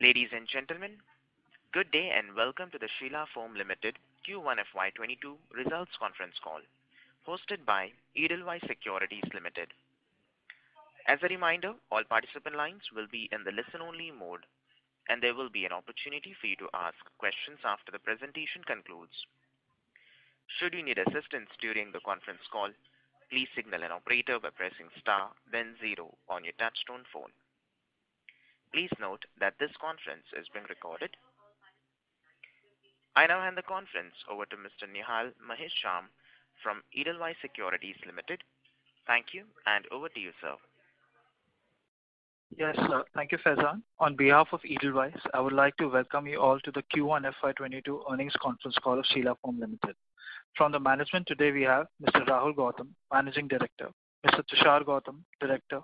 Ladies and gentlemen, good day and welcome to the Sheela Foam Limited Q1 FY22 results conference call, hosted by Edelweiss Securities Limited. As a reminder, all participant lines will be in the listen-only mode, and there will be an opportunity for you to ask questions after the presentation concludes. Should you need assistance during the conference call, please signal an operator by pressing star, then 0 on your touchtone phone. Please note that this conference is being recorded. I now hand the conference over to Mr. Nihal Mahesh Sham from Edelweiss Securities Limited. Thank you, and over to you, sir. Yes, sir. Thank you, Faizan. On behalf of Edelweiss, I would like to welcome you all to the Q1 FY22 earnings conference call of Sheela Foam Limited. From the management today, we have Mr. Rahul Gautam, Managing Director, Mr. Tushar Gautam, Director,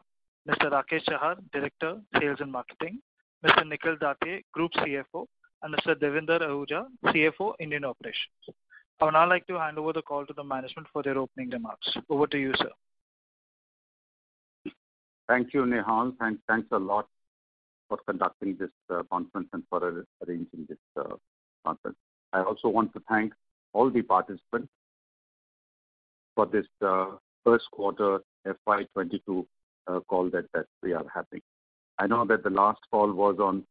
Mr. Rakesh Chahar, Director, Sales and Marketing, Mr. Nikhil Datye, Group CFO, and Mr. Devinder Ahuja, CFO, Indian Operations. I would now like to hand over the call to the management for their opening remarks. Over to you, sir. Thank you, Nihal. Thanks a lot for conducting this conference and for arranging this conference. I also want to thank all the participants for this first quarter FY22 call that we are having. I know that the last call was on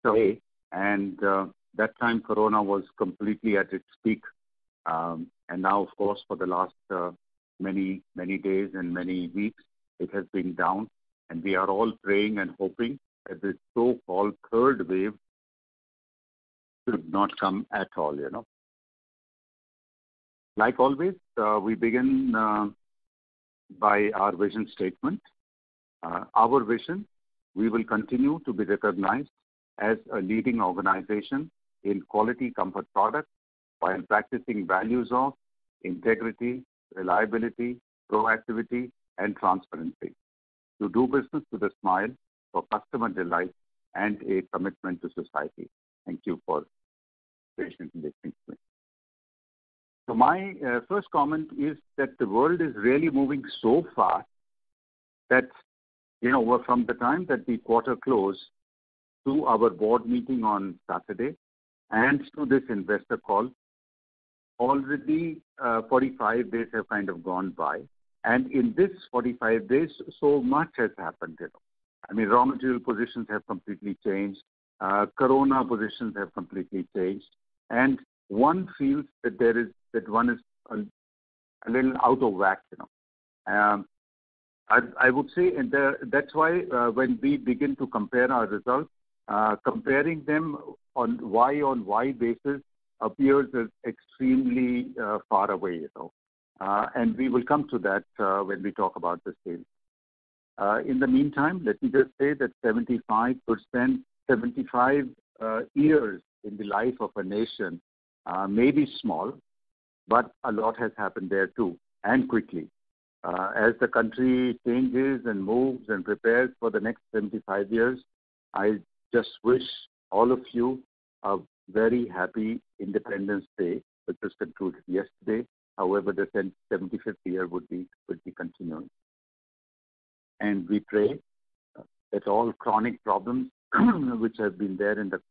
Sunday, and that time Corona was completely at its peak. And now, of course, for the last many days and many weeks, it has been down. And we are all praying and hoping that this so-called third wave should not come at all, Like always, we begin by our vision statement. Our vision: we will continue to be recognized as a leading organization in quality comfort products while practicing values of integrity, reliability, proactivity, and transparency. To do business with a smile for customer delight and a commitment to society. Thank you for patiently listening to me. So my first comment is that the world is really moving so fast that, from the time that the quarter closed to our board meeting on Saturday and to this investor call, already 45 days have kind of gone by. And in this 45 days, so much has happened. Raw material positions have completely changed. Corona positions have completely changed. And one feels that one is a little out of whack. I would say that's why when we begin to compare our results, comparing them on Y basis appears as extremely far away. And we will come to that when we talk about the sales. In the meantime, let me just say that 75 years in the life of a nation may be small, but a lot has happened there too, and quickly. As the country changes and moves and prepares for the next 75 years, I just wish all of you a very happy Independence Day, which was concluded yesterday. However, the 75th year would be continuing. And we pray that all chronic problems which have been there in the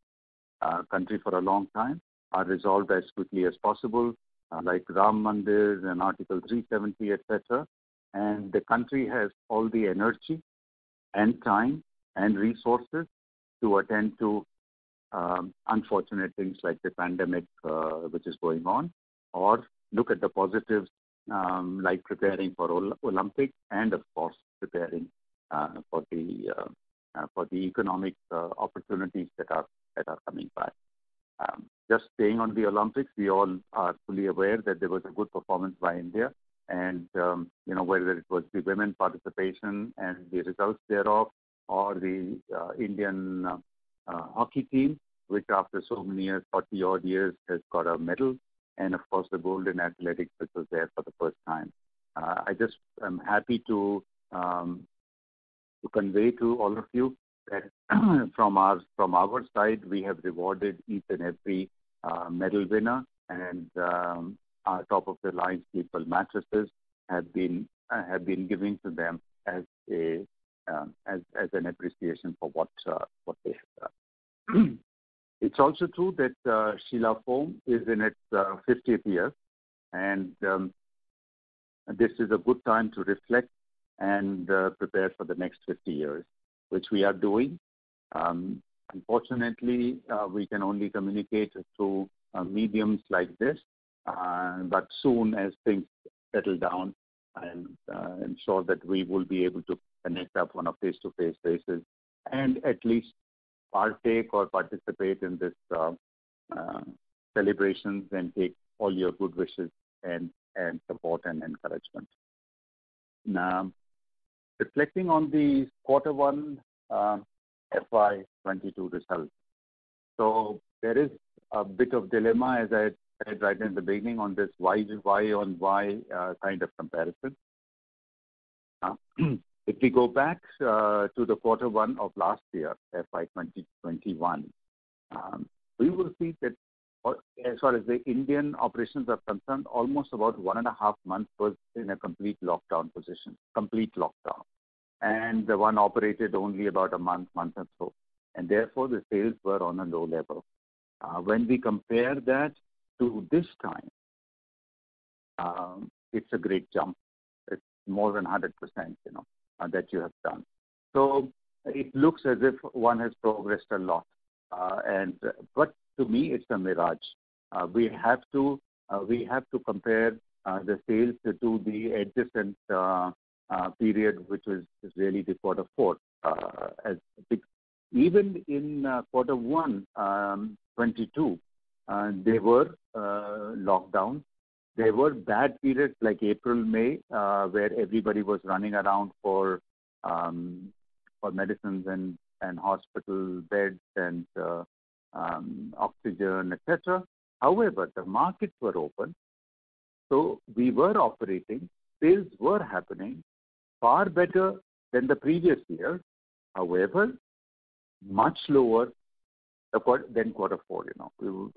country for a long time are resolved as quickly as possible, like Ram Mandir and Article 370, etc. And the country has all the energy and time and resources to attend to unfortunate things like the pandemic which is going on, or look at the positives like preparing for Olympics and, of course, preparing for the economic opportunities that are coming by. Just staying on the Olympics, we all are fully aware that there was a good performance by India, and whether it was the women participation and the results thereof, or the Indian hockey team, which after so many years, 40 odd years, has got a medal, and of course the golden athletics, which was there for the first time. I just am happy to convey to all of you that from our side, we have rewarded each and every medal winner, and our top of the line sleepable mattresses have been given to them as an appreciation for what they have done. It's also true that Sheela Foam is in its 50th year, and this is a good time to reflect and prepare for the next 50 years, which we are doing. Unfortunately, we can only communicate through mediums like this, but soon as things settle down, I'm sure that we will be able to connect up on a face-to-face basis and at least partake or participate in this celebrations and take all your good wishes and support and encouragement. Now, reflecting on the quarter one FY22 results. So there is a bit of dilemma, as I said right in the beginning, on this Y on Y kind of comparison. If we go back to the quarter one of last year, FY 2021, we will see that as far as the Indian operations are concerned, almost about 1.5 months was in a complete lockdown position, complete lockdown. And the one operated only about a month or so. And therefore, the sales were on a low level. When we compare that to this time, it's a great jump. It's more than 100%, that you have done. So it looks as if one has progressed a lot. But to me, it's a mirage. We have to compare the sales to the adjacent period, which was really the quarter four. Even in quarter one, 22, there were lockdowns. There were bad periods like April, May, where everybody was running around for medicines and hospital beds and oxygen, etc. However, the markets were open, so we were operating. Sales were happening far better than the previous year. However, much lower than quarter four.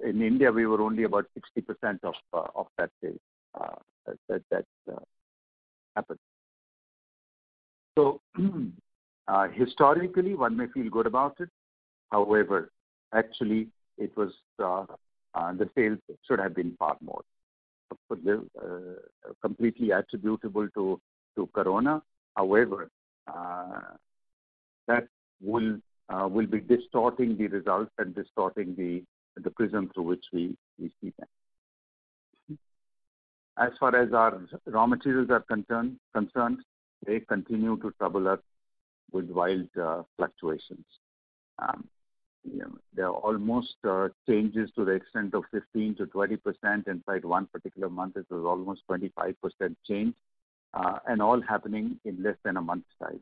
In India, we were only about 60% of that sales that happened. So historically, one may feel good about it. However, actually, it was the sales should have been far more. Completely attributable to Corona. However, that will be distorting the results and distorting the prism through which we see them. As far as our raw materials are concerned, they continue to trouble us with wild fluctuations. There are almost changes to the extent of 15 to 20%. In fact, one particular month it was almost 25% change, and all happening in less than a month's time.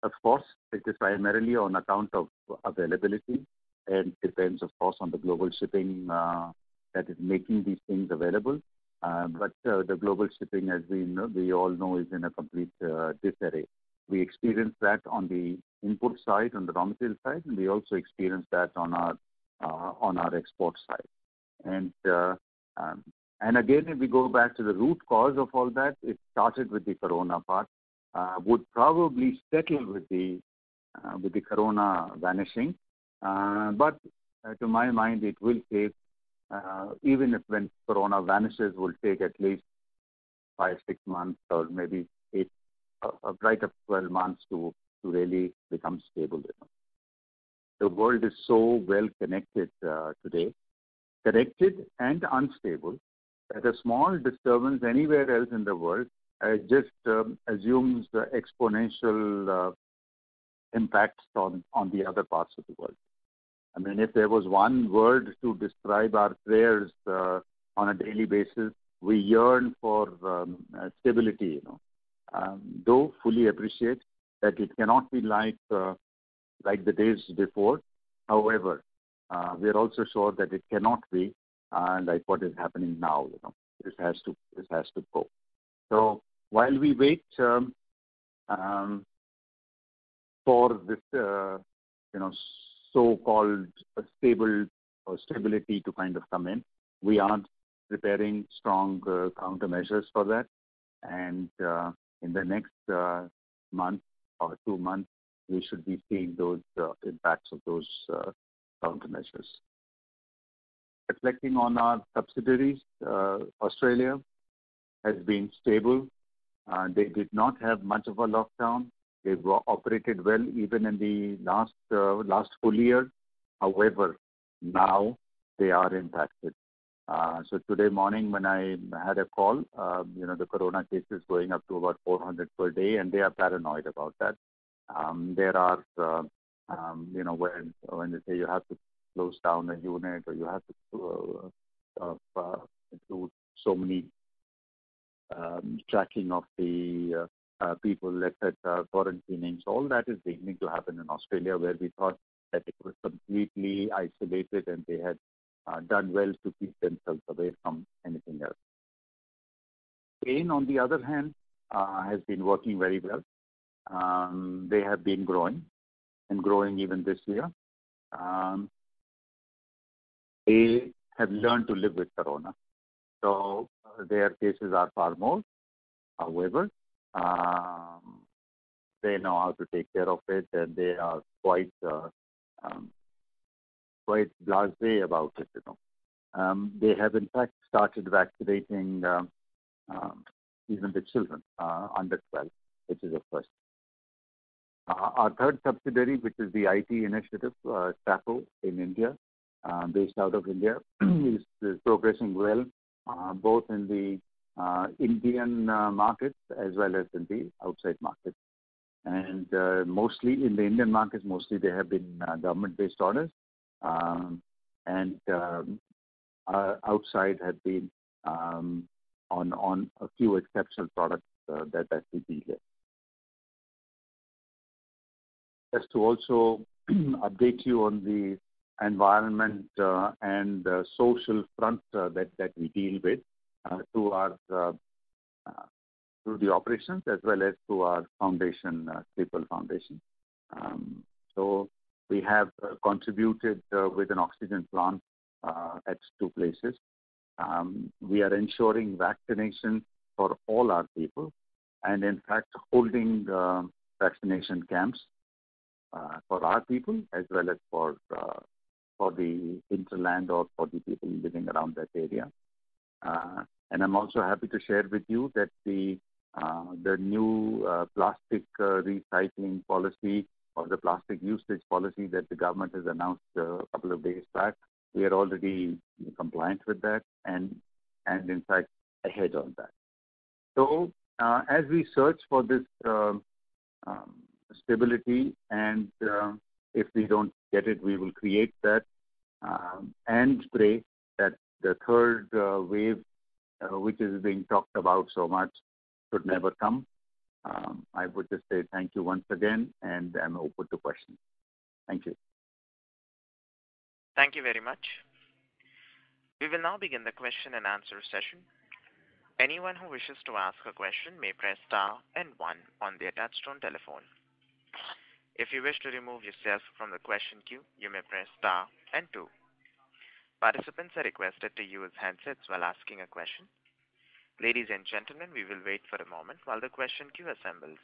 Of course, it is primarily on account of availability and depends, of course, on the global shipping that is making these things available. But the global shipping, as we all know, is in a complete disarray. We experience that on the input side, on the raw material side, and we also experience that on our export side. And again, if we go back to the root cause of all that, it started with the Corona part. Would probably settle with the Corona vanishing, but to my mind, it will take even if when Corona vanishes, will take at least 5-6 months or maybe 8, right up 12 months to really become stable. The world is so well connected today, connected and unstable, that a small disturbance anywhere else in the world just assumes the exponential impacts on the other parts of the world. I mean, if there was one word to describe our prayers on a daily basis, we yearn for stability, though fully appreciate that it cannot be like the days before. However, we are also sure that it cannot be like what is happening now. This has to go. So while we wait for this, so-called stability to kind of come in, we are preparing strong countermeasures for that. And in the next month or 2 months, we should be seeing those impacts impacts of those countermeasures. Reflecting on our subsidiaries, Australia has been stable. They did not have much of a lockdown. They operated well even in the last full year. However, now they are impacted. So today morning when I had a call, the corona cases going up to about 400 per day, and they are paranoid about that. There are, when they say you have to close down a unit or you have to do so many tracking of the people, etc., quarantining. So all that is beginning to happen in Australia, where we thought that it was completely isolated and they had done well to keep themselves away from anything else. Spain, on the other hand, has been working very well. They have been growing and growing even this year. They have learned to live with corona. So their cases are far more. However, they know how to take care of it, and they are quite blasé about it. They have in fact started vaccinating even the children under 12, which is a first. Our third subsidiary, which is the IT initiative, SAPO in India, based out of India, is progressing well, both in the Indian markets as well as in the outside markets. And mostly in the Indian markets, mostly they have been government-based orders, and outside have been on a few exceptional products that we deal with. Just to also update you on the environment and social front that we deal with through the operations as well as through our foundation, Sleepwell Foundation. So we have contributed with an oxygen plant at 2 places. We are ensuring vaccination for all our people, and in fact holding vaccination camps for our people as well as for the hinterland or for the people living around that area. And I'm also happy to share with you that the new plastic recycling policy or the plastic usage policy that the government has announced a couple of days back, we are already compliant with that and in fact ahead on that. So as we search for this stability, and if we don't get it, we will create that and pray that the third wave, which is being talked about so much, should never come. I would just say thank you once again, and I'm open to questions. Thank you. Thank you very much. We will now begin the question and answer session. Anyone who wishes to ask a question may press star and 1 on their touchtone telephone. If you wish to remove yourself from the question queue, you may press star and 2. Participants are requested to use handsets while asking a question. Ladies and gentlemen, we will wait for a moment while the question queue assembles.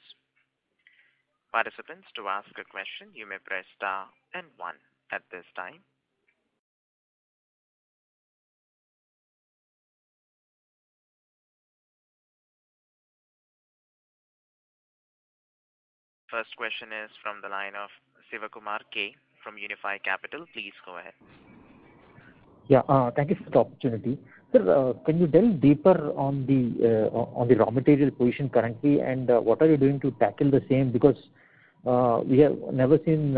Participants, to ask a question, you may press star and 1 at this time. First question is from the line of Sivakumar K from Unifi Capital. Please go ahead. Yeah, thank you for the opportunity. Sir, can you delve deeper on the raw material position currently, and what are you doing to tackle the same? Because we have never seen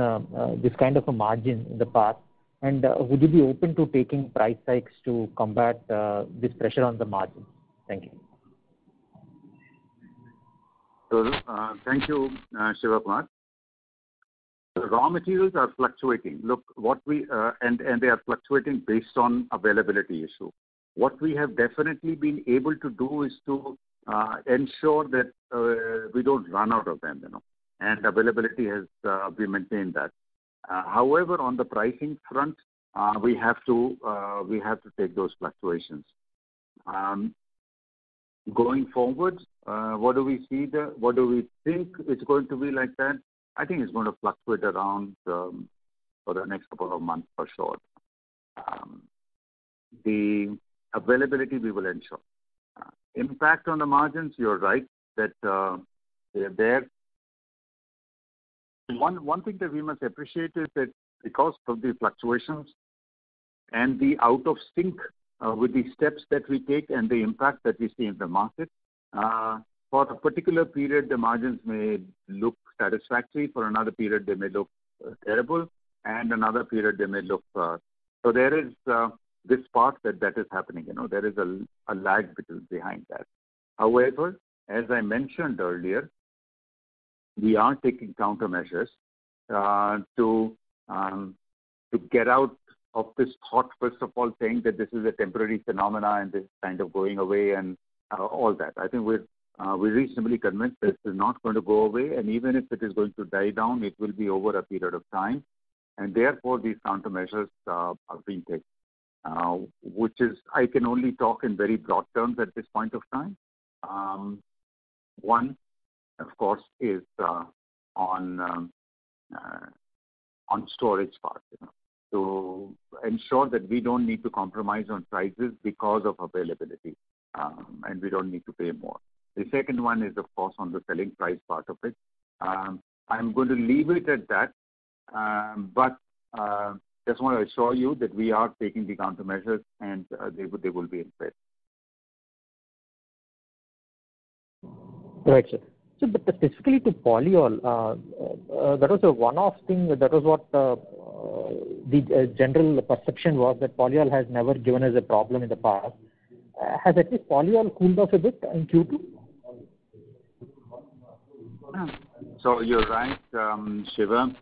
this kind of a margin in the past. And would you be open to taking price hikes to combat this pressure on the margin? Thank you. So, thank you, Shivakumar. The raw materials are fluctuating. Look, and they are fluctuating based on availability issue. What we have definitely been able to do is to ensure that we don't run out of them, and availability has we maintained that. However, on the pricing front, we have to take those fluctuations. Going forward, what do we see there? What do we think it's going to be like that? I think it's going to fluctuate around for the next couple of months for sure. The availability we will ensure. Impact on the margins, you're right that they're there. One thing that we must appreciate is that because of the fluctuations and the out of sync with the steps that we take and the impact that we see in the market, for a particular period, the margins may look satisfactory. For another period, they may look terrible, and another period they may look. So there is this part that is happening. There is a lag behind that. However, as I mentioned earlier, we are taking countermeasures to get out of this thought, first of all, saying that this is a temporary phenomena and this is kind of going away and all that. I think we're reasonably convinced that this is not going to go away, and even if it is going to die down, it will be over a period of time, and therefore these countermeasures are being taken, which is, I can only talk in very broad terms at this point of time. One, of course, is on storage part, to ensure that we don't need to compromise on prices because of availability, and we don't need to pay more. The second one is, of course, on the selling price part of it. I'm going to leave it at that, but just want to assure you that we are taking the countermeasures and they will be in place. Right, sir. So, but specifically to polyol, that was a one-off thing. That was what the general perception was, that polyol has never given us a problem in the past. Has at least polyol cooled off a bit in Q2? So you're right, Shiva.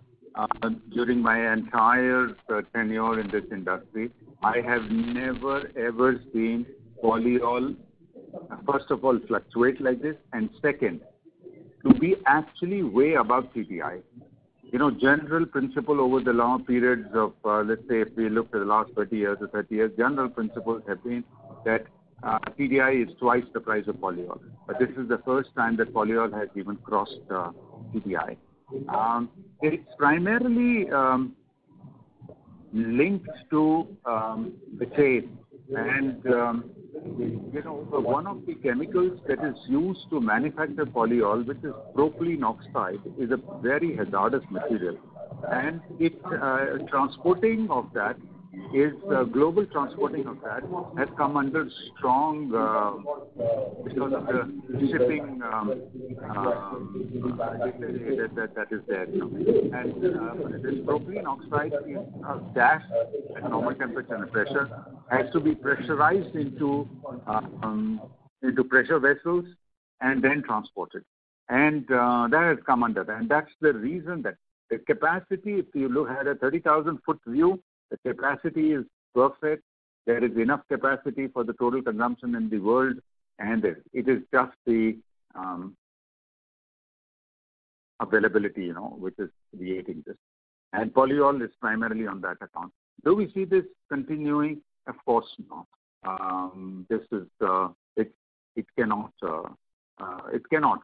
During my entire tenure in this industry, I have never ever seen polyol, first of all, fluctuate like this, and second, to be actually way above CPI. General principle over the long periods of, let's say, if we look at the last 20 years or 30 years, general principles have been that TDI is twice the price of polyol. But this is the first time that polyol has even crossed TDI. It's primarily linked to the chase. And, one of the chemicals that is used to manufacture polyol, which is propylene oxide, is a very hazardous material. And transporting of that is global transporting of that has come under strong because of the shipping that is there. And this propylene oxide is gas at normal temperature and pressure, has to be pressurized into pressure vessels and then transported. And that has come under that. And that's the reason that the capacity, if you look at a 30,000-foot view, the capacity is perfect. There is enough capacity for the total consumption in the world, and it is just the availability, which is creating this. And polyol is primarily on that account. Do we see this continuing? Of course not. This is it cannot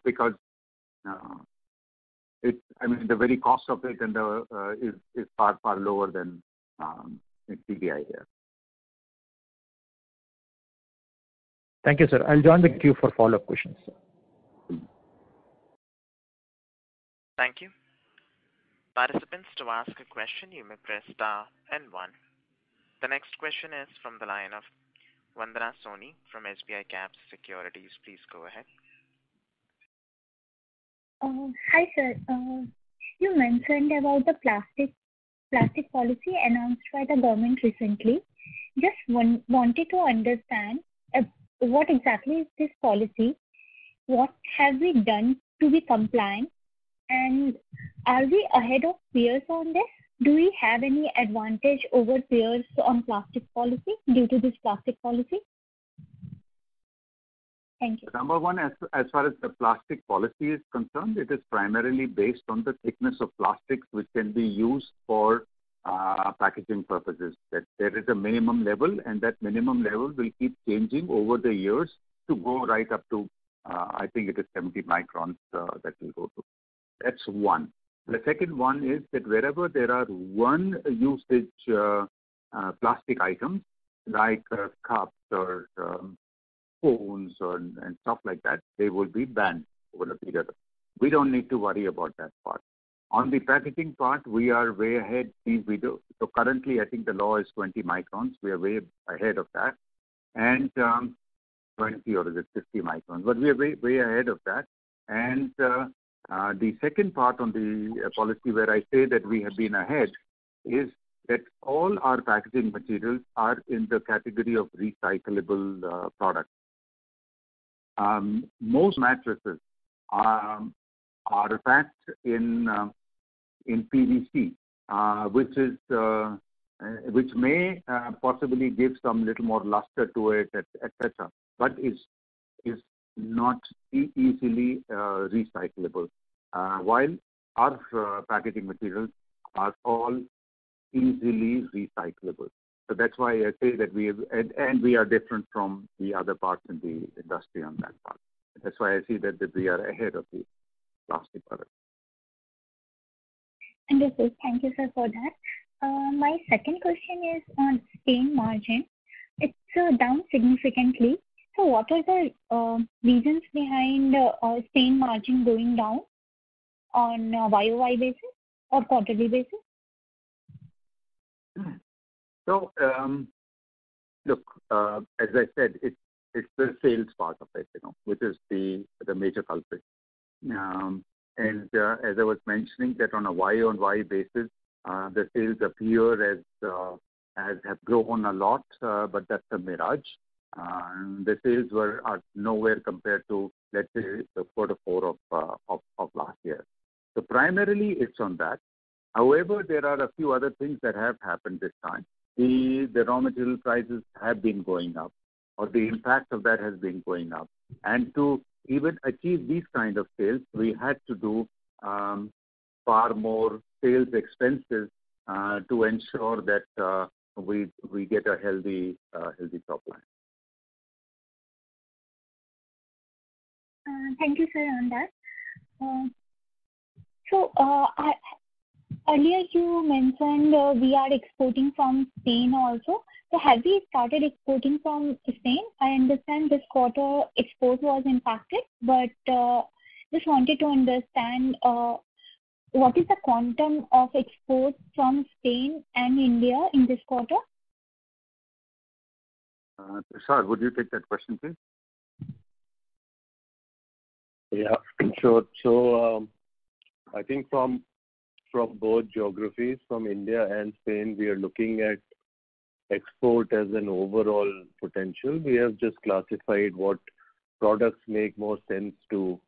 because the very cost of it and is far lower than TDI here. Thank you, sir. I'll join the queue for follow-up questions. Thank you. Participants, to ask a question, you may press star and 1. The next question is from the line of Vandana Soni from SBI Caps Securities. Please go ahead. Hi, sir. You mentioned about the plastic policy announced by the government recently. Just wanted to understand what exactly is this policy, what have we done to be compliant, and are we ahead of peers on this? Do we have any advantage over peers on plastic policy due to this plastic policy? Thank you. Number one, as far as the plastic policy is concerned, it is primarily based on the thickness of plastics which can be used for packaging purposes. That there is a minimum level, and that minimum level will keep changing over the years to go right up to, I think it is 70 microns that will go to. That's one. The second one is that wherever there are one usage plastic items like cups or phones and stuff like that, they will be banned over a period. We don't need to worry about that part. On the packaging part, we are way ahead. So currently, I think the law is 20 microns. We are way ahead of that. And 20 or is it 50 microns? But we are way ahead of that. And the second part on the policy where I say that we have been ahead is that all our packaging materials are in the category of recyclable products. Most mattresses are packed in PVC, which may possibly give some little more luster to it, etc., but is not easily recyclable. While our packaging materials are all easily recyclable. So that's why I say that we are different from the other parts in the industry on that part. That's why I see that we are ahead of the plastic products. Understood. Thank you, sir, for that. My second question is on Spain margin. It's down significantly. So what are the reasons behind Spain margin going down on a YOY basis or quarterly basis? So, look, as I said, it's the sales part of it, which is the major culprit. And as I was mentioning, that on a Y-on-Y basis, the sales appear as have grown a lot, but that's a mirage. The sales are nowhere compared to, let's say, the quarter four of last year. So primarily, it's on that. However, there are a few other things that have happened this time. The raw material prices have been going up, or the impact of that has been going up. And to even achieve these kind of sales, we had to do far more sales expenses to ensure that we get a healthy top line. Thank you, sir, on that. Earlier you mentioned we are exporting from Spain also. So have we started exporting from Spain? I understand this quarter export was impacted, but just wanted to understand what is the quantum of exports from Spain and India in this quarter? Tushar, would you take that question, please? Yeah, sure. So I think from both geographies, from India and Spain, we are looking at export as an overall potential. We have just classified what products make more sense to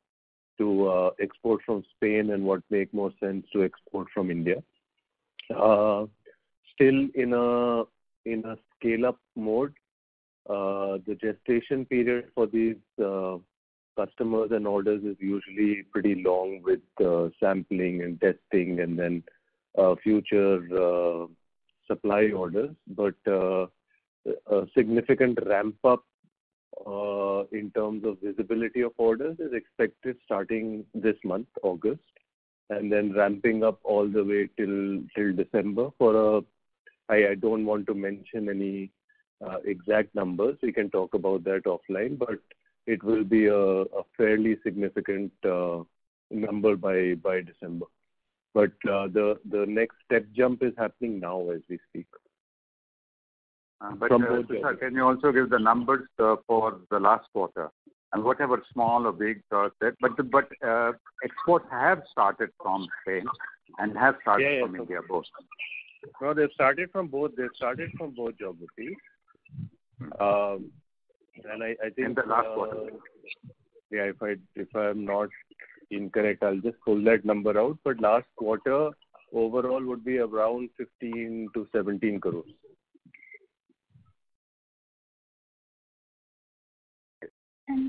export from Spain and what make more sense to export from India. Still in a scale-up mode. The gestation period for these customers and orders is usually pretty long with sampling and testing and then future supply orders. But a significant ramp up in terms of visibility of orders is expected starting this month, August, and then ramping up all the way till December. I don't want to mention any exact numbers. We can talk about that offline, but it will be a fairly significant number by December. But the next step jump is happening now as we speak. But Tushar, can you also give the numbers for the last quarter? And whatever small or big, but exports have started from Spain and have started from India both. No, they've started from both. They've started from both geographies. And I think in the last quarter. Yeah, if I'm not incorrect, I'll just pull that number out. But last quarter overall would be around 15 to 17 crores.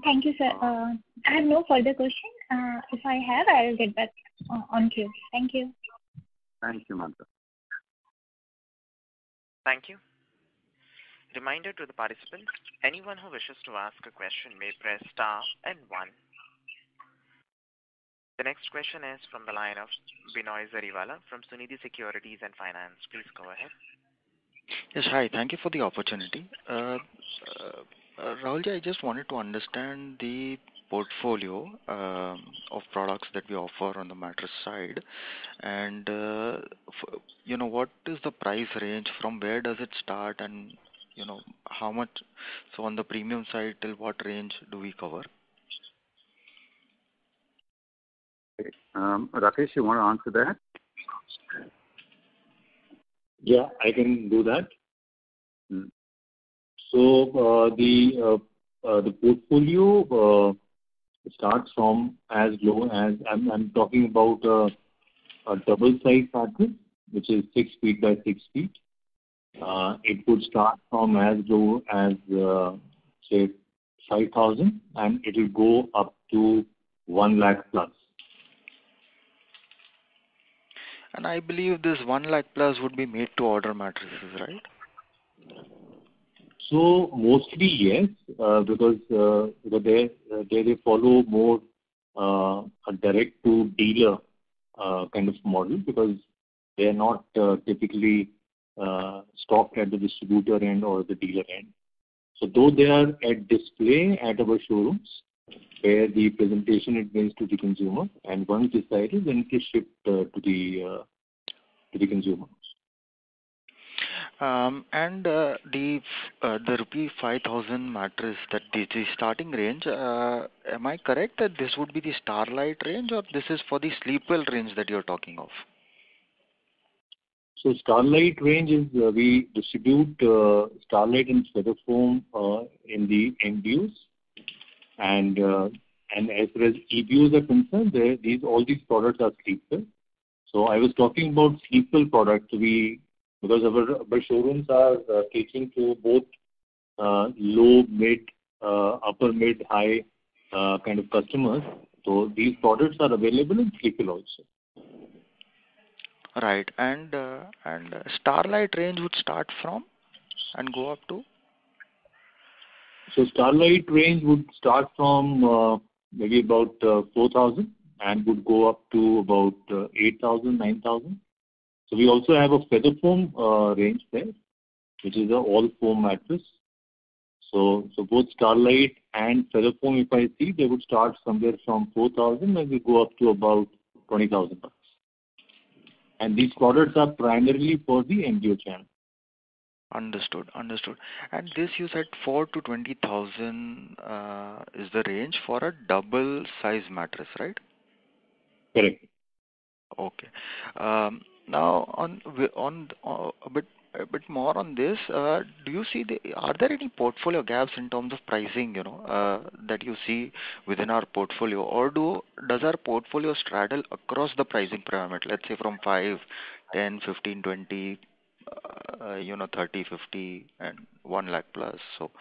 Thank you, sir. I have no further question. If I have, I will get back on queue. Thank you. Thank you, Manta. Thank you. Reminder to the participants, anyone who wishes to ask a question may press star and 1. The next question is from the line of Binoy Zariwala from Sunidhi Securities and Finance. Please go ahead. Yes, hi. Thank you for the opportunity. Rahulji, I just wanted to understand the portfolio of products that we offer on the mattress side, and what is the price range? From where does it start, and how much? So on the premium side, till what range do we cover? Rakesh, you want to answer that? Yeah, I can do that. So the portfolio starts from as low as I'm talking about a double size mattress, which is 6 feet by 6 feet. It would start from as low as say 5,000, and it will go up to 1 lakh plus. And I believe this 1 lakh plus would be made to order mattresses, right? So mostly yes, because they follow more a direct to dealer kind of model, because they are not typically stocked at the distributor end or the dealer end. So though they are at display at our showrooms, where the presentation is made to the consumer, and once decided, then it is shipped to the consumer. And the rupee 5,000 mattress, that the starting range, am I correct that this would be the Starlight range, or this is for the Sleepwell range that you're talking of? So Starlight range is we distribute Starlight and Feather Foam in the MBOs, and as far as EBOs are concerned, all these products are Sleepwell. So I was talking about Sleepwell products. Because our showrooms are catering to both low, mid, upper, mid, high kind of customers. So these products are available in Sleepwell also. Right, and Starlight range would start from and go up to? So Starlight range would start from maybe about 4,000 and would go up to about 8,000, 9,000. So we also have a Feather Foam range there, which is an all foam mattress. So both Starlight and Feather Foam, if I see, they would start somewhere from 4,000 and we go up to about 20,000 bucks. And these products are primarily for the MBO channel. Understood. And this, you said 4 to 20,000 is the range for a double size mattress, right? Correct. Okay. Now on a bit more on this, do you see are there any portfolio gaps in terms of pricing, that you see within our portfolio, or does our portfolio straddle across the pricing pyramid, let's say from 5, 10, 15, 20, 30, 50, and 1 lakh plus? So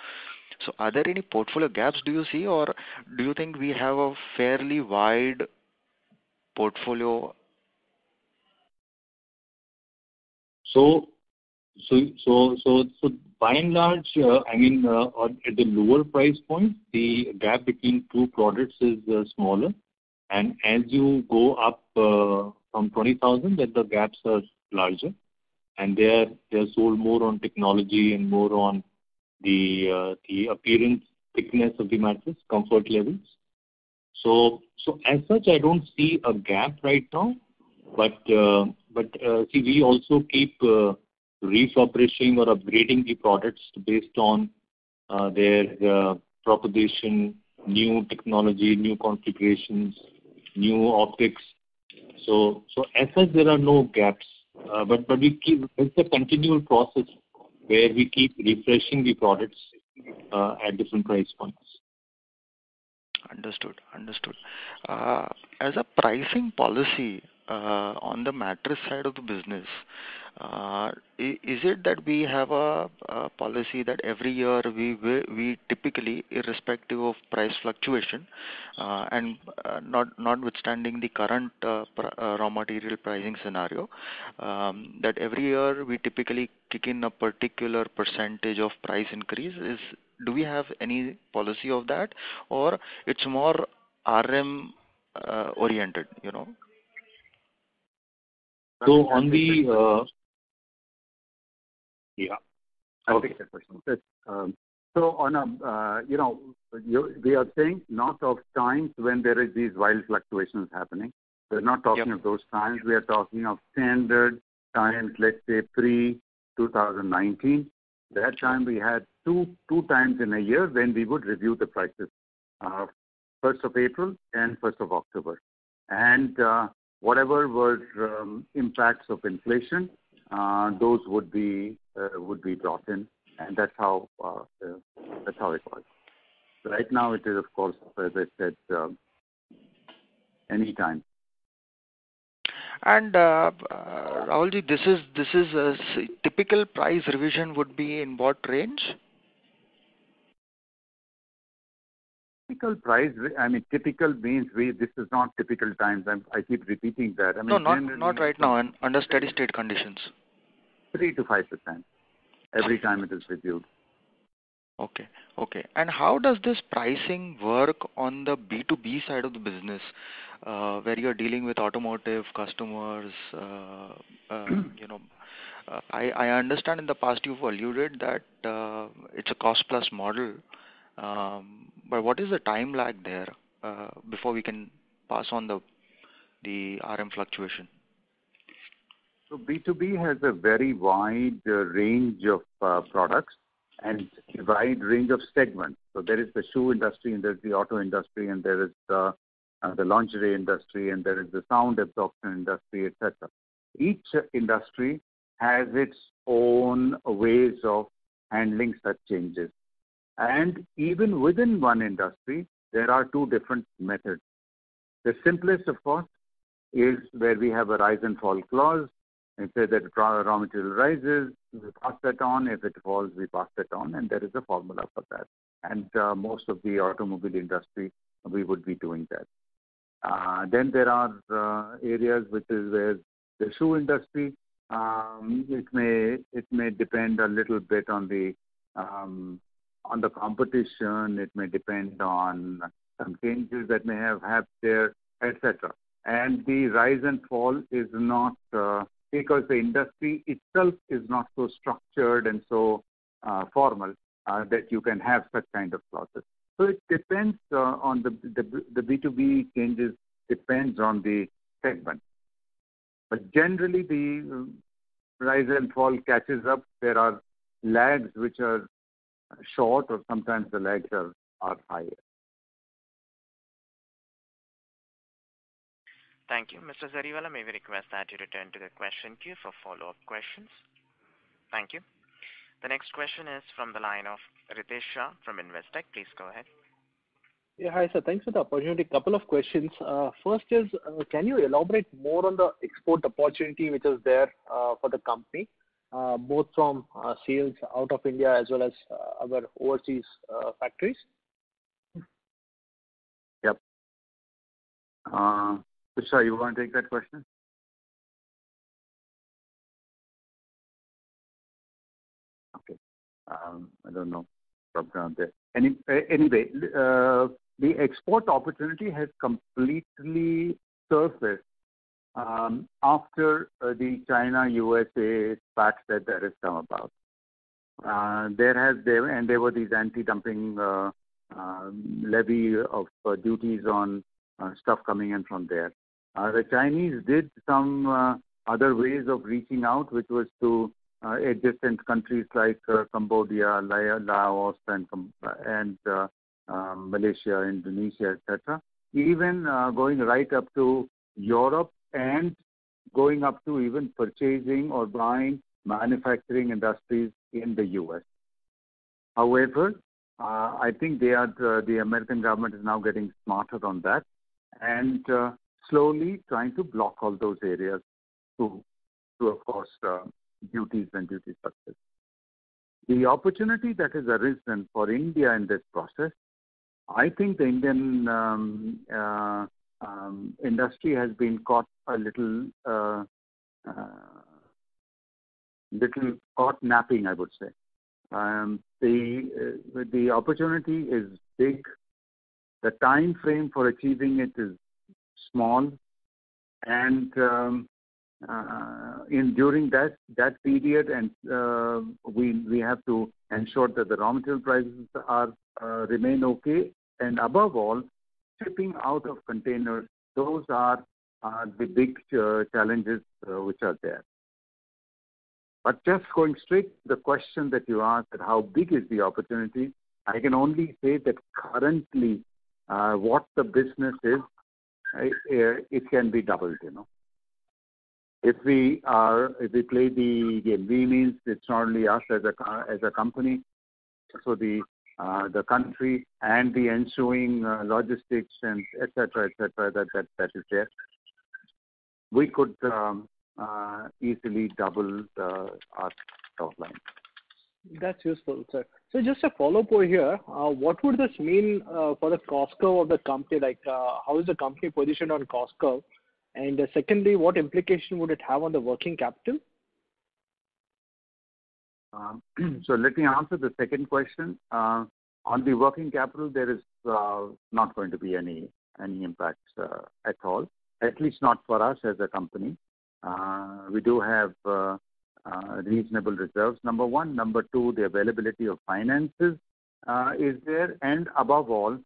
are there any portfolio gaps, do you see, or do you think we have a fairly wide portfolio? So by and large, at the lower price point, the gap between two products is smaller, and as you go up from 20,000, then the gaps are larger, and they're sold more on technology and more on the appearance, thickness of the mattress, comfort levels. So as such, I don't see a gap right now, but see, we also keep refurbishing or upgrading the products based on their proposition, new technology, new configurations, new optics. So as such, there are no gaps, but it's a continual process where we keep refreshing the products at different price points. Understood. As a pricing policy on the mattress side of the business, is it that we have a policy that every year we typically, irrespective of price fluctuation, and notwithstanding the current raw material pricing scenario, that every year we typically kick in a particular percentage of price increase? Do we have any policy of that, or it's more RM oriented, So on the yeah. I'll take that question. So on we are saying not of times when there is these wild fluctuations happening. We're not talking of those times. We are talking of standard times, let's say pre-2019. That time we had two times in a year when we would review the prices, 1st of April and 1st of October. And whatever were impacts of inflation, those would be brought in, and that's how it was. Right now, it is, of course, as I said, any time. And Rahulji, this is a typical price revision would be in what range? Typical means this is not typical times. I keep repeating that. No, not right now, and under steady state conditions. 3 to 5% every time it is reviewed. Okay. And how does this pricing work on the B2B side of the business, where you're dealing with automotive customers? I understand in the past you've alluded that it's a cost plus model, but what is the time lag there before we can pass on the RM fluctuation? So B2B has a very wide range of products and a wide range of segments. So there is the shoe industry, and there's the auto industry, and there is the lingerie industry, and there is the sound absorption industry, etc. Each industry has its own ways of handling such changes. And even within one industry, there are two different methods. The simplest, of course, is where we have a rise and fall clause. And say that raw material rises, we pass that on. If it falls, we pass that on, and there is a formula for that. And most of the automobile industry, we would be doing that. Then there are areas which is where the shoe industry, it may depend a little bit on the competition. It may depend on some changes that may have there, etc. And the rise and fall is not because the industry itself is not so structured and so formal that you can have such kind of clauses. So it depends on the B2B changes depends on the segment. But generally the rise and fall catches up. There are lags which are short, or sometimes the lags are higher. Thank you. Mr. Zariwala, may we request that you return to the question queue for follow-up questions? Thank you. The next question is from the line of Ritesh Shah from Investec. Please go ahead. Yeah, hi, sir. Thanks for the opportunity. Couple of questions. First is, can you elaborate more on the export opportunity which is there for the company, both from sales out of India as well as our overseas factories? Yep. Tushar, you want to take that question? Okay. I don't know. There. Anyway, the export opportunity has completely surfaced after the China-USA pact that has come about. There were these anti-dumping levy of duties on stuff coming in from there. The Chinese did some other ways of reaching out, which was to adjacent countries like Cambodia, Laos, and Malaysia, Indonesia, etc. Even going right up to Europe and going up to even purchasing or buying manufacturing industries in the U.S. However, I think the American government is now getting smarter on that and slowly trying to block all those areas to of course, duties and duty structures. The opportunity that has arisen for India in this process, I think the Indian industry has been caught a little caught napping, I would say. The opportunity is big. The time frame for achieving it is small, and during that period, and we have to ensure that the raw material prices are remain okay, and above all, shipping out of containers. Those are the big challenges which are there. But just going straight to the question that you asked, that how big is the opportunity, I can only say that currently what the business is, it can be doubled. If we play the game, we means it's not only us as a company, so the country and the ensuing logistics and etc. that is there. We could easily double our top line. That's useful, sir. So just a follow-up over here. What would this mean for the cost curve of the company? Like, how is the company positioned on cost curve? And secondly, what implication would it have on the working capital? So let me answer the second question. On the working capital, there is not going to be any impacts at all, at least not for us as a company. We do have reasonable reserves, number one. Number two, the availability of finances is there. And above all,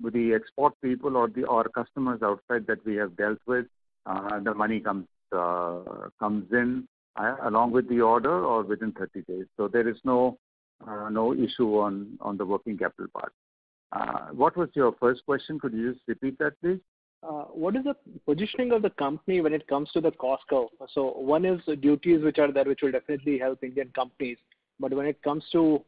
with the export people or our customers outside that we have dealt with, the money comes in along with the order or within 30 days. So there is no issue on the working capital part. What was your first question? Could you just repeat that, please? What is the positioning of the company when it comes to the cost curve? So one is duties which are there, which will definitely help Indian companies. But when it comes to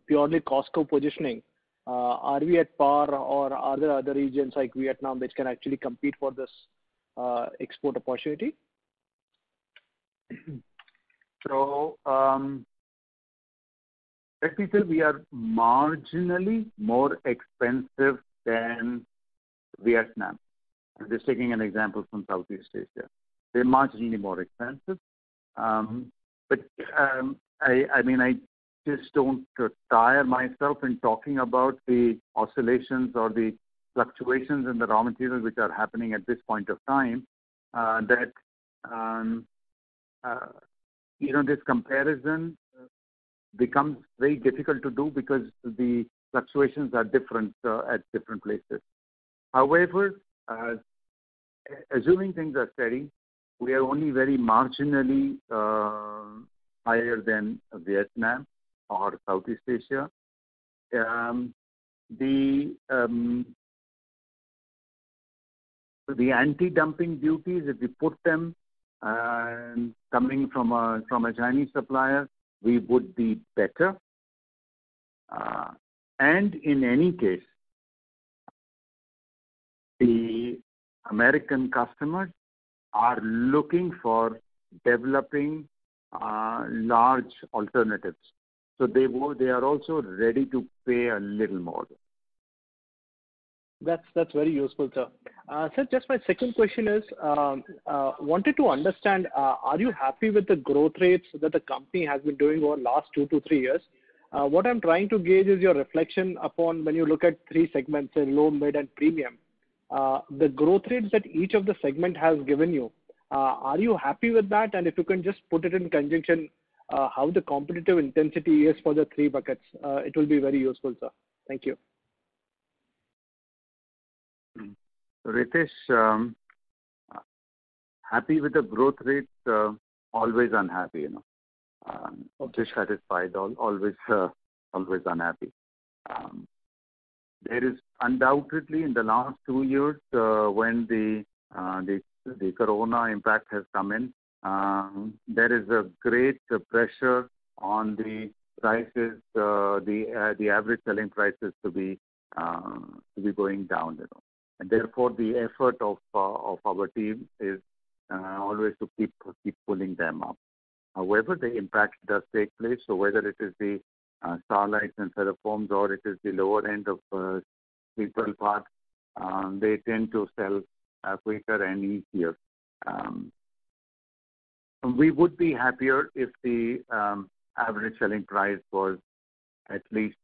purely cost curve positioning, are we at par, or are there other regions like Vietnam which can actually compete for this export opportunity? So let me say we are marginally more expensive than Vietnam. I'm just taking an example from Southeast Asia. They're marginally more expensive. But I just don't tire myself in talking about the oscillations or the fluctuations in the raw material which are happening at this point of time. This comparison becomes very difficult to do because the fluctuations are different at different places. However, assuming things are steady, we are only very marginally higher than Vietnam or Southeast Asia. The anti-dumping duties, if we put them coming from a Chinese supplier, we would be better. And in any case, the American customers are looking for developing large alternatives. So they are also ready to pay a little more. That's very useful, sir. Sir, just my second question is, wanted to understand, are you happy with the growth rates that the company has been doing over the last 2 to 3 years? What I'm trying to gauge is your reflection upon when you look at 3 segments, low, mid, and premium. The growth rates that each of the segment has given you, are you happy with that? And if you can just put it in conjunction, how the competitive intensity is for the 3 buckets, it will be very useful, sir. Thank you. Ritesh, happy with the growth rate, always unhappy, Dissatisfied, always unhappy. There is undoubtedly in the last 2 years, when the corona impact has come in, there is a great pressure on the prices, the average selling prices to be going down, And therefore, the effort of our team is always to keep pulling them up. However, the impact does take place. So whether it is the starlights and Ferrofoams or it is the lower end of people parts, they tend to sell quicker and easier. We would be happier if the average selling price was at least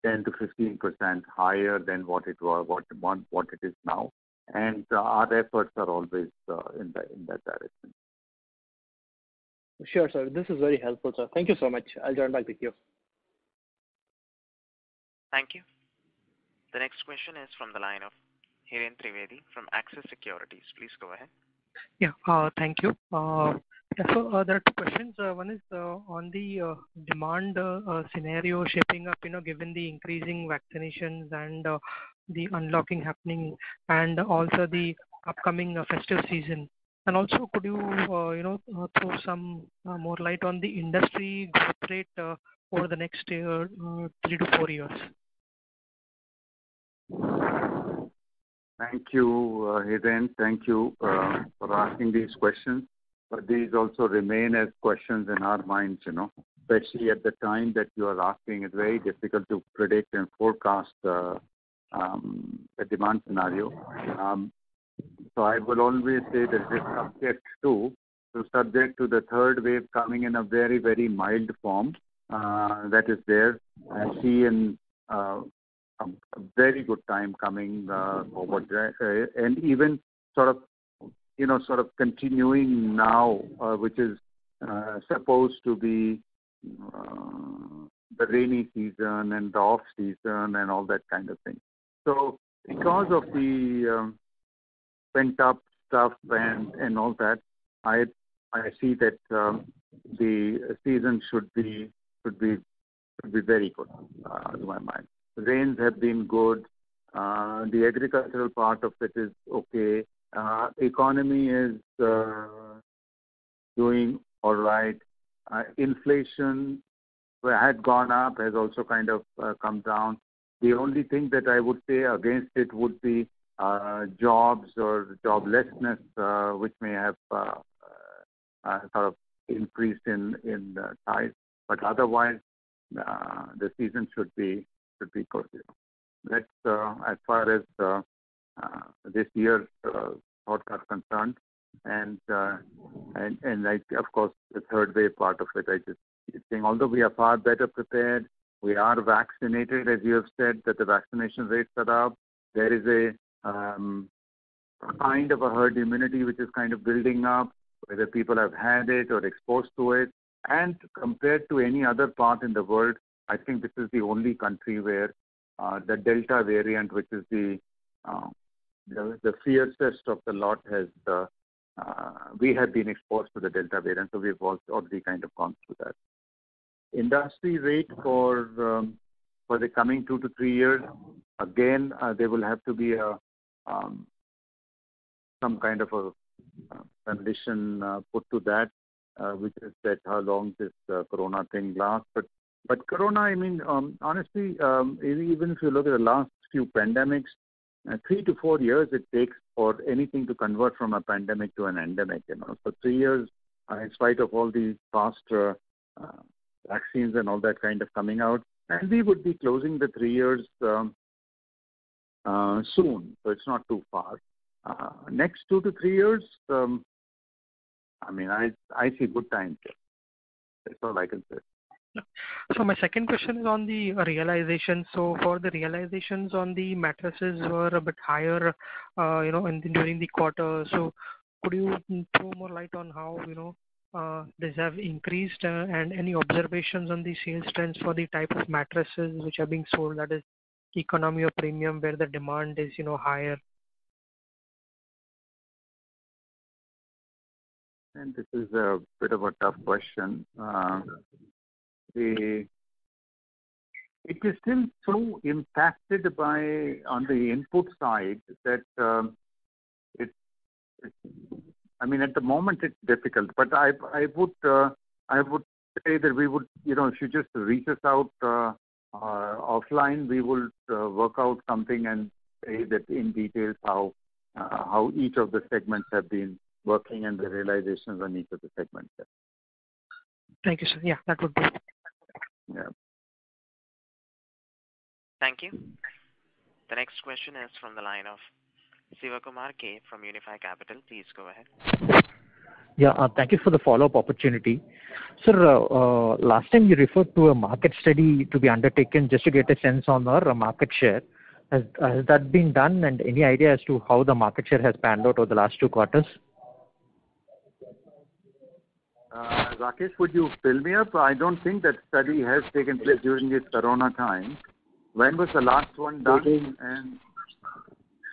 10 to 15% higher than what it was, what it is now. And our efforts are always in that direction. Sure, sir. This is very helpful, sir. Thank you so much. I'll join back the queue. Thank you. The next question is from the line of Hiren Trivedi from Axis Securities. Please go ahead. Yeah, thank you. So there are two questions. One is on the demand scenario shaping up, given the increasing vaccinations and the unlocking happening, and also the upcoming festive season. And also, could you, throw some more light on the industry growth rate over the next 3 to 4 years? Thank you, Hiren. Thank you for asking these questions. But these also remain as questions in our minds, especially at the time that you are asking. It's very difficult to predict and forecast the demand scenario. So I will always say that it is subject to the third wave coming in a very, very mild form that is there. I see a very good time coming forward, and even sort of continuing now, which is supposed to be the rainy season and the off season and all that kind of thing. So because of the pent up stuff and all that, I see that the season should be very good to my mind. Rains have been good. The agricultural part of it is okay. Economy is doing all right. Inflation had gone up, has also kind of come down. The only thing that I would say against it would be jobs or joblessness, which may have sort of increased in size. But otherwise, the season should be good. That's as far as this year's thoughts are concerned, and like, of course, the third wave part of it, I just keep saying, although we are far better prepared, we are vaccinated, as you have said, that the vaccination rates are up. There is a kind of a herd immunity which is kind of building up, whether people have had it or exposed to it. And compared to any other part in the world, I think this is the only country where the Delta variant, which is the fiercest of the lot, has we have been exposed to the Delta variant, so we've already kind of gone through that. Industry rate for the coming 2 to 3 years, again, there will have to be some kind of a condition put to that, which is that how long this corona thing lasts. But corona, I mean, honestly, even if you look at the last few pandemics, 3 to 4 years it takes for anything to convert from a pandemic to an endemic. So 3 years, in spite of all the past vaccines and all that kind of coming out, and we would be closing the 3 years soon. So it's not too far. Next 2 to 3 years, I mean, I see good times here. That's all I can say. So my second question is on the realization. So for the realizations on the mattresses were a bit higher, during the quarter. So could you throw more light on how, these have increased and any observations on the sales trends for the type of mattresses which are being sold, that is economy or premium, where the demand is, higher? And this is a bit of a tough question. It is still so impacted by on the input side that I mean, at the moment it's difficult. But I would say that we would, if you just reach us out offline, we will work out something and say that in details how each of the segments have been working and the realizations on each of the segments. Thank you, sir. Yeah, that would be it. Yeah. Thank you. The next question is from the line of Sivakumar K from Unifi Capital. Please go ahead. Yeah, thank you for the follow-up opportunity. Sir, last time you referred to a market study to be undertaken just to get a sense on our market share. Has that been done, and any idea as to how the market share has panned out over the last 2 quarters? Rakesh, would you fill me up? I don't think that study has taken place during this corona time. When was the last one done?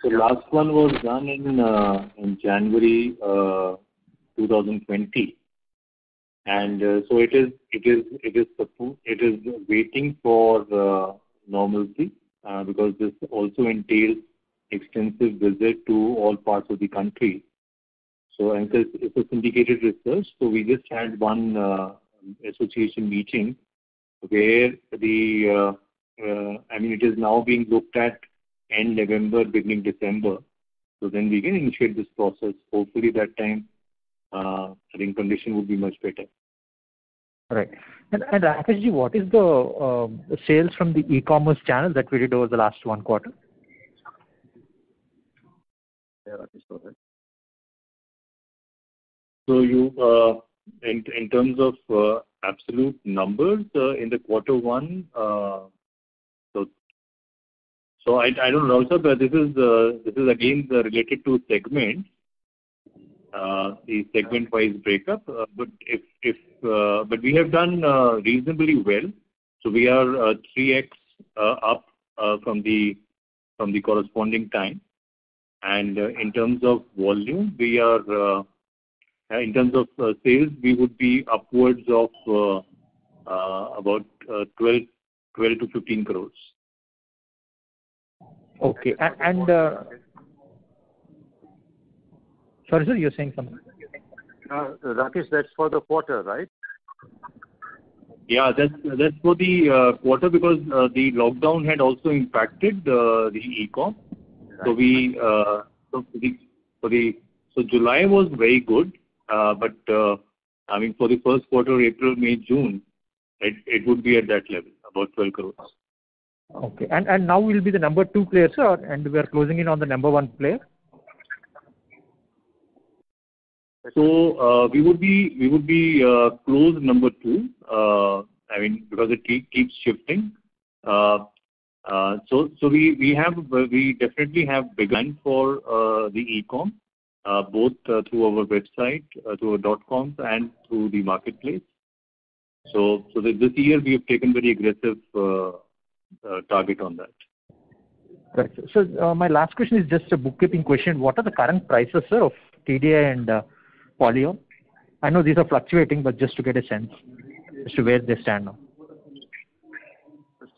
Last one was done in January 2020, and so it is waiting for normalcy because this also entails extensive visit to all parts of the country. So, and it's a syndicated research. So we just had one association meeting where it is now being looked at end November, beginning December. So then we can initiate this process. Hopefully that time, I think condition would be much better. Right. And Rakeshji, what is the sales from the e-commerce channel that we did over the last 1 quarter? Yeah, Rakesh, go ahead. So in terms of absolute numbers in the quarter one, so I don't know, sir, but this is again related to segment, the segment-wise breakup. But but we have done reasonably well. So we are 3x up from the corresponding time, and in terms of volume, we are in terms of sales, we would be upwards of about 12 to 15 crores. Okay. And sorry, sir, you're saying something? Rakesh, that's for the quarter, right? Yeah, that's for the quarter because the lockdown had also impacted the e-com. Right. So so July was very good, but for the first quarter, April, May, June, it would be at that level, about 12 crores. Okay. And now we'll be the number 2 player, sir, and we are closing in on the number 1 player? So we would be close number 2. Because it keeps shifting. So we definitely have begun for the e-com, both through our website, through our .coms, and through the marketplace. So this year we have taken very aggressive target on that. Right. So my last question is just a bookkeeping question. What are the current prices, sir, of TDI and polyol? I know these are fluctuating, but just to get a sense as to where they stand now.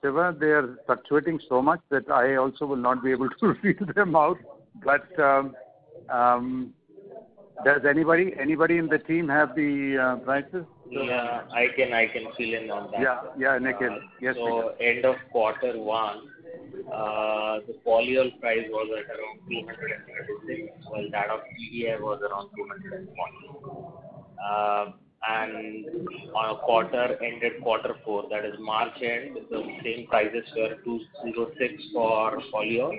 Shiva, they are fluctuating so much that I also will not be able to reveal them out. But does anybody in the team have the prices? Yeah, I can fill in on that. Yeah, Nikhil. Yes. So end of quarter one, the polyol price was at around 236, while that of TDI was around 240. And on a quarter ended quarter 4, that is March end, the same prices were 206 for polyol,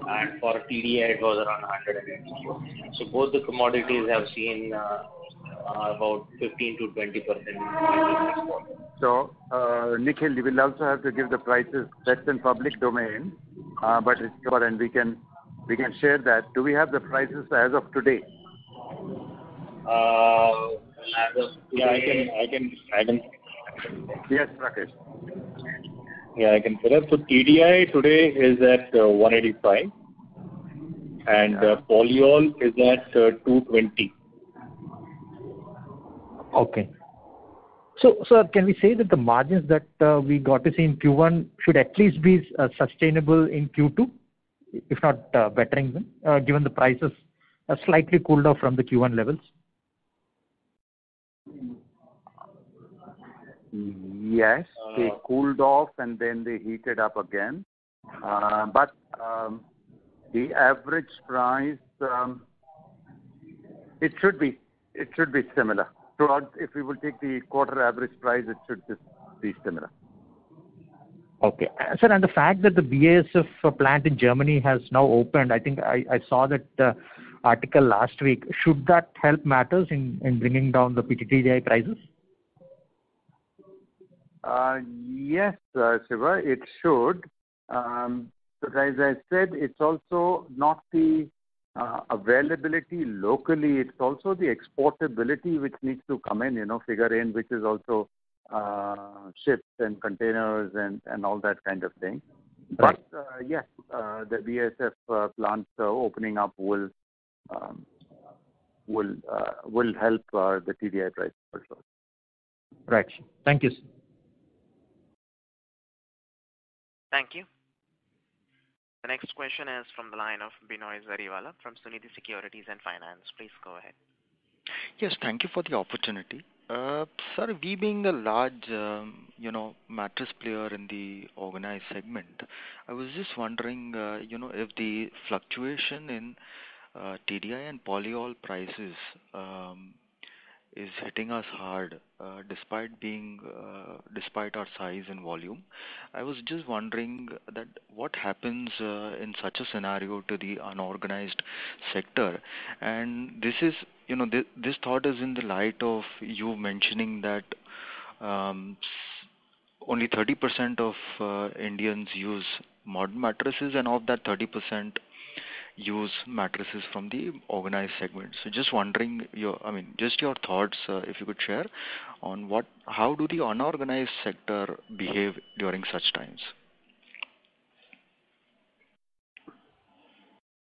and for TDI it was around 184. So both the commodities have seen about 15 to 20% increase. So, Nikhil, you will also have to give the prices. That's in public domain, but it's covered and we can share that. Do we have the prices as of today? As of today, I can. Yes, Rakesh. Yeah, I can fill up. So TDI today is at 185, and polyol is at 220. Okay. So, sir, can we say that the margins that we got to see in Q1 should at least be sustainable in Q2, if not bettering them, given the prices are slightly cooled off from the Q1 levels? Yes, they cooled off and then they heated up again. But the average price, it should be similar. Throughout, if we will take the quarter average price, it should just be similar. Okay. Sir, and the fact that the BASF plant in Germany has now opened, I think I saw that article last week. Should that help matters in bringing down the PTTDI prices? Yes, Shiva, it should. But as I said, it's also not the availability locally, it's also the exportability which needs to come in, figure in, which is also ships and containers and all that kind of thing. Right. But yes, the BASF plants opening up will help the TDI price for sure. Right. Thank you, sir. Thank you. The next question is from the line of Binoy Zariwala from Sunidhi Securities and Finance. Please go ahead. Yes, thank you for the opportunity. Sir, we being a large, mattress player in the organized segment, I was just wondering, if the fluctuation in TDI and polyol prices is hitting us hard, despite our size and volume. I was just wondering that what happens in such a scenario to the unorganized sector, and this is, this thought is in the light of you mentioning that only 30% of Indians use modern mattresses, and of that 30% use mattresses from the organized segment. So just wondering your thoughts, if you could share on how do the unorganized sector behave during such times?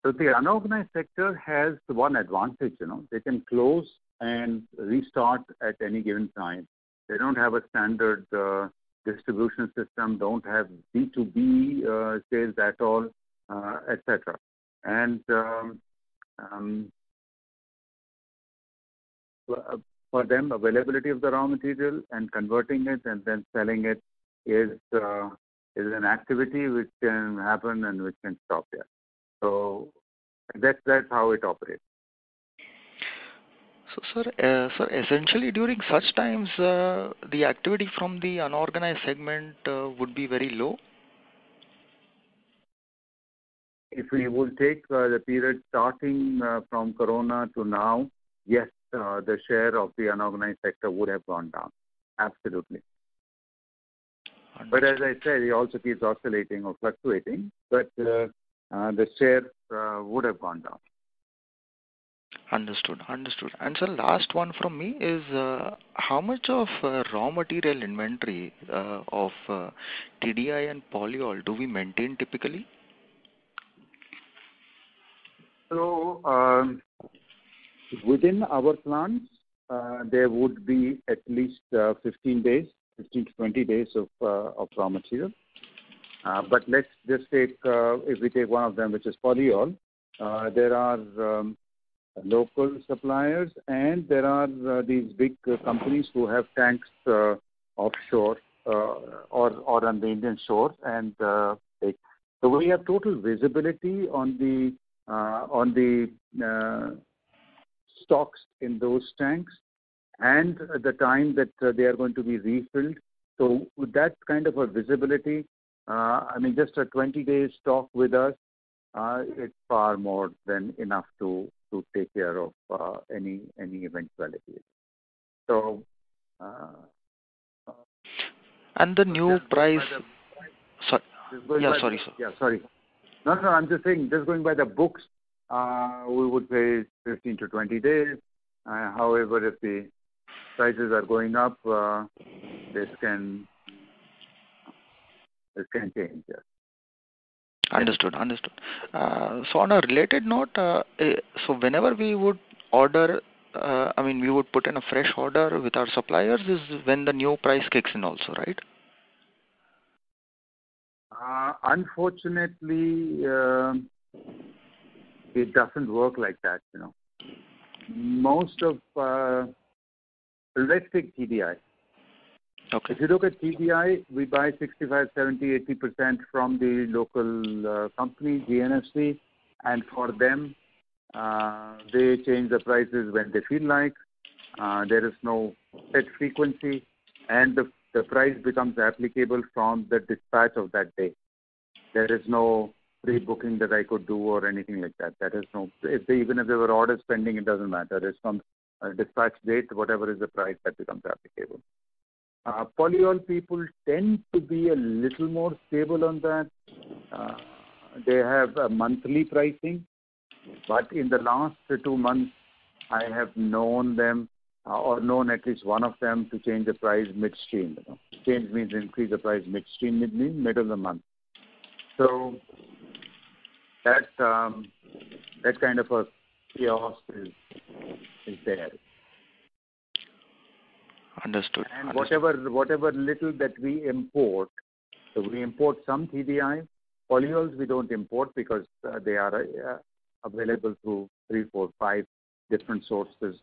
So the unorganized sector has one advantage, they can close and restart at any given time. They don't have a standard distribution system, don't have B2B sales at all, etc. And for them, availability of the raw material and converting it and then selling it is an activity which can happen and which can stop there. So that's how it operates. So, sir, essentially during such times, the activity from the unorganized segment would be very low. If we will take the period starting from Corona to now, yes, the share of the unorganized sector would have gone down. Absolutely. Understood. But as I said, it also keeps oscillating or fluctuating, but the share would have gone down. Understood. And so last one from me is how much of raw material inventory of TDI and polyol do we maintain typically? So within our plants, there would be at least 15 to 20 days of raw material. But let's just take, if we take one of them, which is polyol, there are local suppliers and there are these big companies who have tanks offshore or on the Indian shore. And so we have total visibility on the stocks in those tanks and the time that they are going to be refilled. So with that kind of a visibility, just a 20-day stock with us, it's far more than enough to take care of any eventuality. So. And the new price. Sorry. Sorry, sir. Yeah, sorry. No, I'm just saying, just going by the books, we would say 15 to 20 days. However, if the prices are going up, this can change. Yes. Understood. So on a related note, so whenever we would order, we would put in a fresh order with our suppliers is when the new price kicks in also, right? Unfortunately, it doesn't work like that, Most of, let's take TDI. Okay. If you look at TDI, we buy 65, 70, 80% from the local company, GNFC, and for them, they change the prices when they feel like. There is no set frequency, and the price becomes applicable from the dispatch of that day. There is no pre-booking that I could do or anything like that. That is no. Even if there were orders pending, it doesn't matter. It's from dispatch date, whatever is the price that becomes applicable. Polyol people tend to be a little more stable on that. They have a monthly pricing, but in the last 2 months, I have known them or known at least one of them to change the price midstream. Change means increase the price midstream, means middle of the month. So that kind of a chaos is there. Understood. And whatever little that we import, so we import some TDI. Polyols we don't import because they are available through 3, 4, 5 different sources,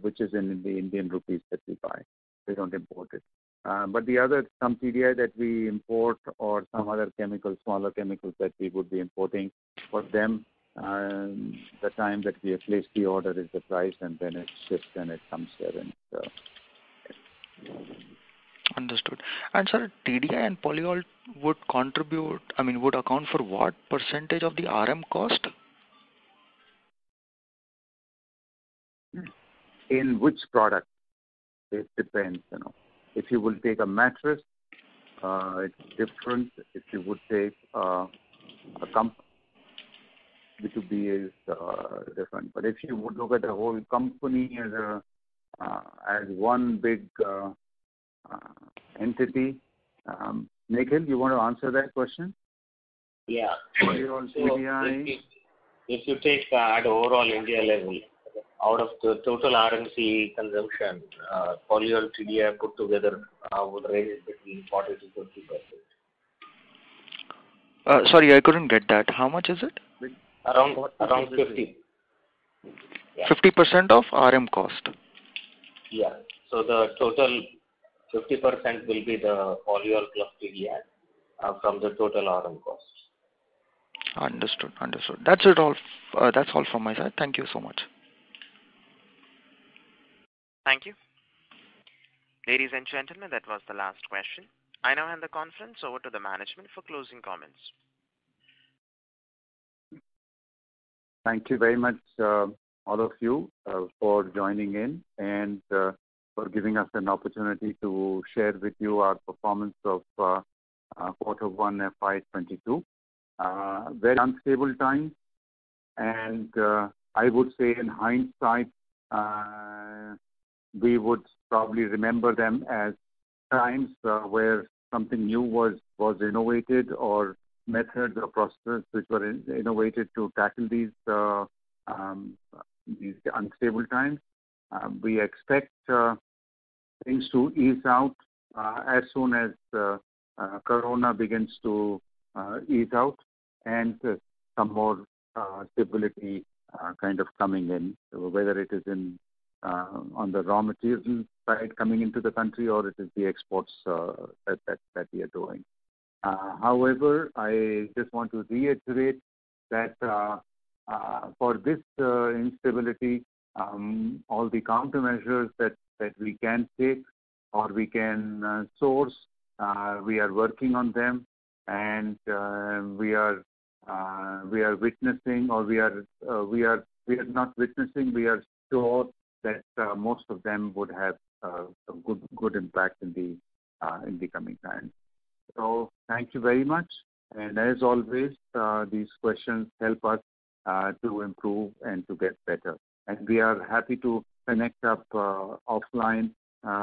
which is in the Indian rupees that we buy. We don't import it. But the other, some TDI that we import or some other chemicals, smaller chemicals that we would be importing, for them, the time that we have placed the order is the price, and then it ships and it comes here. And Understood. And sir, TDI and polyol would account for what percentage of the RM cost? In which product? It depends, If you will take a mattress, it's different. If you would take a B2B is different. But if you would look at the whole company as one big entity, Nikhil, you want to answer that question? Yeah. Polyol, TDI. If you take at overall India level, out of the total RMC consumption, polyol TDI put together would range between 40 to 50%. Sorry, I couldn't get that. How much is it? Around 50. Yeah. 50% of RM cost. Yeah. So the total 50% will be the polyol plus TDI from the total RM cost. Understood. That's it all. That's all from my side. Thank you so much. Thank you. Ladies and gentlemen, that was the last question. I now hand the conference over to the management for closing comments. Thank you very much, all of you, for joining in and for giving us an opportunity to share with you our performance of Q1 FY22. Very unstable times, and I would say in hindsight, we would probably remember them as times where something new was innovated, or methods or processes which were innovated to tackle these unstable times. We expect things to ease out as soon as Corona begins to ease out, and some more stability kind of coming in, whether it is on the raw material side coming into the country, or it is the exports that we are doing. However, I just want to reiterate that for this instability, all the countermeasures that we can take or we can source, we are working on them, and we are witnessing, or we are not witnessing. We are sure that most of them would have a good impact in the coming time. So thank you very much. And as always, these questions help us to improve and to get better. And we are happy to connect up offline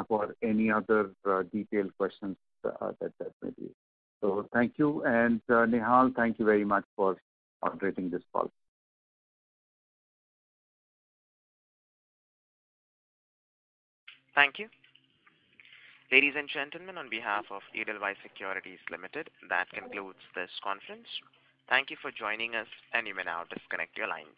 for any other detailed questions that may be. So thank you. And Nihal, thank you very much for moderating this call. Thank you. Ladies and gentlemen, on behalf of Edelweiss Securities Limited, that concludes this conference. Thank you for joining us, and you may now disconnect your lines.